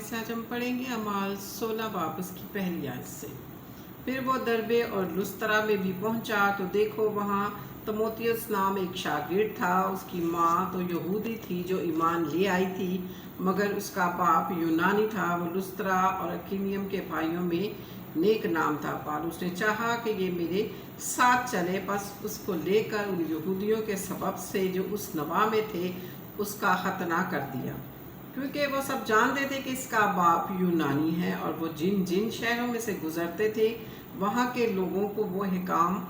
سے آج ہم پڑھیں گے اعمال 16 باب اس کی پہلی آیت سے۔ پھر وہ دربے اور لسترا میں بھی پہنچا تو دیکھو وہاں تموتیوس نام ایک شاگرد تھا۔ اس کی ماں تو یہودی تھی جو ایمان لے آئی تھی، مگر اس کا باپ یونانی تھا۔ وہ لسترا اور اکینیم کے بھائیوں میں نیک نام تھا۔ پالوس نے چاہا کہ یہ میرے ساتھ چلے، پس اس کو لے کر ان یہودیوں کے سبب سے جو اس نواح میں تھے اس کا ختنہ کر دیا، کیونکہ وہ سب جانتے تھے کہ اس کا باپ یونانی ہے، اور وہ جن جن شہروں میں سے گزرتے تھے وہاں کے لوگوں کو وہ احکام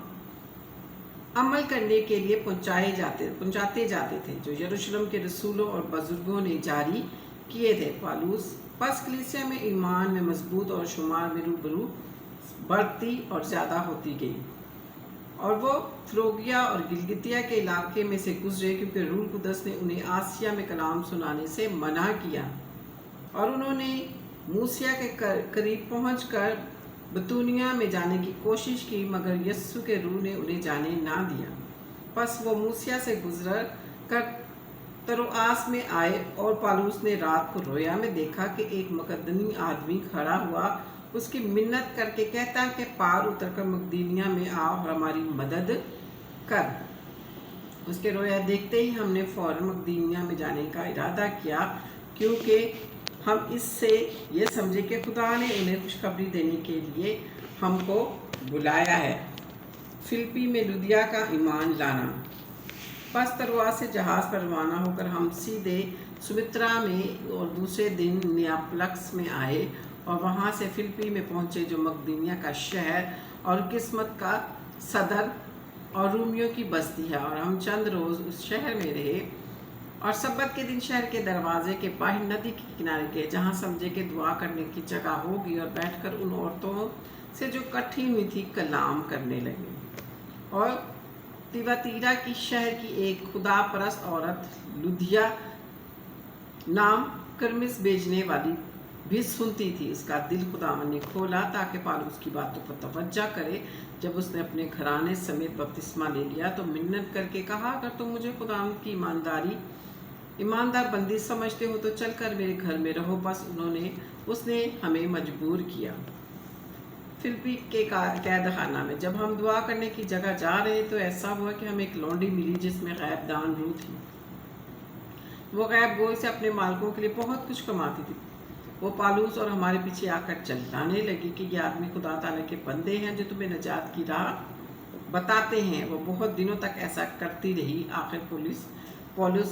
عمل کرنے کے لیے پہنچاتے جاتے تھے جو یروشلم کے رسولوں اور بزرگوں نے جاری کیے تھے۔ پالوس پس کلیسیا میں ایمان میں مضبوط اور شمار میں روبرو بڑھتی اور زیادہ ہوتی گئی، اور وہ فروگیا اور گلگتیا کے علاقے میں سے گزرے، کیونکہ روح القدس نے انہیں آسیا میں کلام سنانے سے منع کیا، اور انہوں نے موسیا کے قریب پہنچ کر بتونیا میں جانے کی کوشش کی، مگر یسوع کے روح نے انہیں جانے نہ دیا۔ پس وہ موسیا سے گزر کر تروآس میں آئے، اور پالوس نے رات کو رویا میں دیکھا کہ ایک مقدونی آدمی کھڑا ہوا، اس کی منت کر کے کہتا کہ پار اتر کر مقدونیہ میں آ اور ہماری مدد کر۔ اس کے رویا دیکھتے ہی ہم نے فوراً مقدونیہ میں جانے کا ارادہ کیا، کیونکہ ہم اس سے یہ سمجھے کہ خدا نے انہیں خوشخبری دینے کے لیے ہم کو بلایا ہے۔ فلپی میں لدیا کا ایمان لانا۔ پس تروآس سے جہاز پر روانہ ہو کر ہم سیدھے سمترا میں اور دوسرے دن نیاپلس میں آئے، اور وہاں سے فلپی میں پہنچے جو مقدونیہ کا شہر اور قسمت کا صدر اور رومیوں کی بستی ہے، اور ہم چند روز اس شہر میں رہے، اور سبت کے دن شہر کے دروازے کے باہر ندی کے کنارے گئے، جہاں سمجھے کہ دعا کرنے کی جگہ ہوگی، اور بیٹھ کر ان عورتوں سے جو کٹھی ہوئی تھی کلام کرنے لگے۔ اور تیواتیرا کی شہر کی ایک خدا پرست عورت لدیا نام کرمس بیچنے والی بھی سنتی تھی۔ اس کا دل خداوند نے کھولا تاکہ پالوس کی باتوں پر توجہ کرے۔ جب اس نے اپنے گھرانے سمیت بپتسمہ لے لیا تو منت کر کے کہا، اگر تم مجھے خداوند کی ایماندار بندی سمجھتے ہو تو چل کر میرے گھر میں رہو۔ بس اس نے ہمیں مجبور کیا۔ فلپی کے قید خانہ میں جب ہم دعا کرنے کی جگہ جا رہے تو ایسا ہوا کہ ہمیں ایک لونڈی ملی جس میں غیب دان روح تھی۔ وہ غیب گوئی سے اپنے مالکوں کے لیے بہت کچھ کماتی تھی۔ وہ پالوس اور ہمارے پیچھے آ کر چلانے لگی کہ یہ آدمی خدا تعالیٰ کے بندے ہیں جو تمہیں نجات کی راہ بتاتے ہیں۔ وہ بہت دنوں تک ایسا کرتی رہی۔ آخر پولس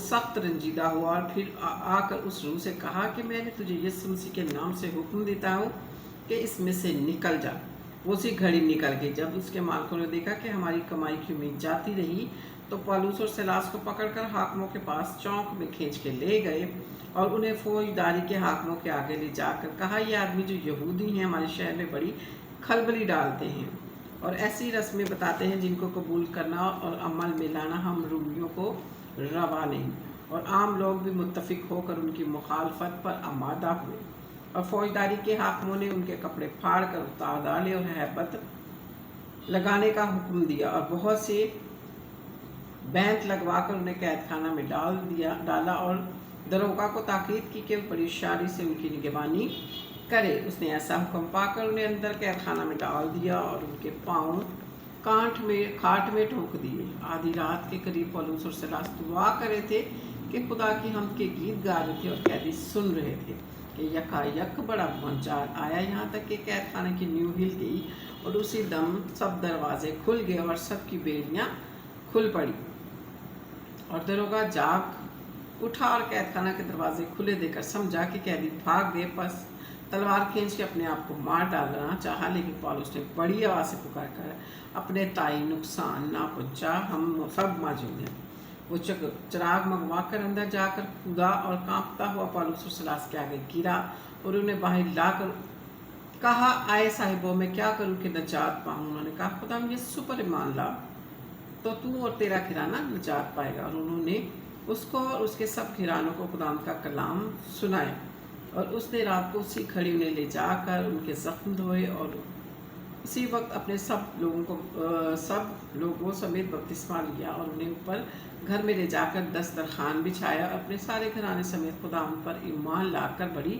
سخت رنجیدہ ہوا، اور پھر آ کر اس روح سے کہا کہ میں نے تجھے یسوع مسیح کے نام سے حکم دیتا ہوں کہ اس میں سے نکل جا۔ وہ اسی گھڑی نکل گئی۔ جب اس کے مالکوں نے دیکھا کہ ہماری کمائی کی امید جاتی رہی تو پالوس اور سیلاس کو پکڑ کر حاکموں کے پاس چوک میں کھینچ کے لے گئے، اور انہیں فوجداری کے حاکموں کے آگے لے جا کر کہا، یہ آدمی جو یہودی ہیں ہمارے شہر میں بڑی کھلبلی ڈالتے ہیں اور ایسی رسمیں بتاتے ہیں جن کو قبول کرنا اور عمل میں لانا ہم رومیوں کو روا نہیں۔ اور عام لوگ بھی متفق ہو کر ان کی مخالفت پر آمادہ ہوئے، اور فوجداری کے حاکموں نے ان کے کپڑے پھاڑ کر اتار ڈالے اور ہیبت لگانے کا حکم دیا، اور بہت سے بینت لگوا کر انہیں قید خانہ میں ڈالا، اور دروگا کو تاکید کی کہ وہ بڑی ہوشیاری سے ان کی نگہبانی کرے۔ اس نے ایسا حکم پا کر انہیں اندر قید خانہ میں ڈال دیا اور ان کے پاؤں کھاٹ میں ٹھوک دیے۔ آدھی رات کے قریب پولس اور سیلاس دعا کر رہے تھے کہ خدا کی حمد کے گیت گا رہے تھے، اور قیدی سن رہے تھے کہ یکایک بڑا بھونچال آیا، یہاں تک کہ قید خانے کی نیو ہل گئی، اور اسی دم سب دروازے کھل گئے اور سب کی بیڑیاں کھل پڑی، اور دروگا جاگ اٹھا اور قید خانہ کے دروازے کھلے دیکھ کر سمجھا کہ قیدی بھاگ گئے۔ پس تلوار کھینچ کے اپنے آپ کو مار ڈالنا چاہا، لیکن پالوس نے بڑی آواز سے پکار کر، اپنے تائی نقصان نہ پہنچا، ہم سب موجود ہیں۔ وہ چراغ منگوا کر اندر جا کر کودا اور کانپتا ہوا پالوس اور سیلاس کے آگے گرا، اور انہیں باہر لا کر کہا، آئے صاحبوں میں کیا کروں کہ نجات پاؤں؟ انہوں نے کہا، خدا یسوع پر ایمان لا تو تو اور تیرا گھرانہ نجات پائے گا۔ اور انہوں نے اس کو اور اس کے سب گھرانوں کو خداوند کا کلام سنایا، اور اس نے رات کو اسی گھڑی انہیں لے جا کر ان کے زخم دھوئے، اور اسی وقت اپنے سب لوگوں سمیت بپتسمہ لیا، اور انہیں اوپر گھر میں لے جا کر دسترخوان بچھایا، اور اپنے سارے گھرانے سمیت خداوند پر ایمان لا کر بڑی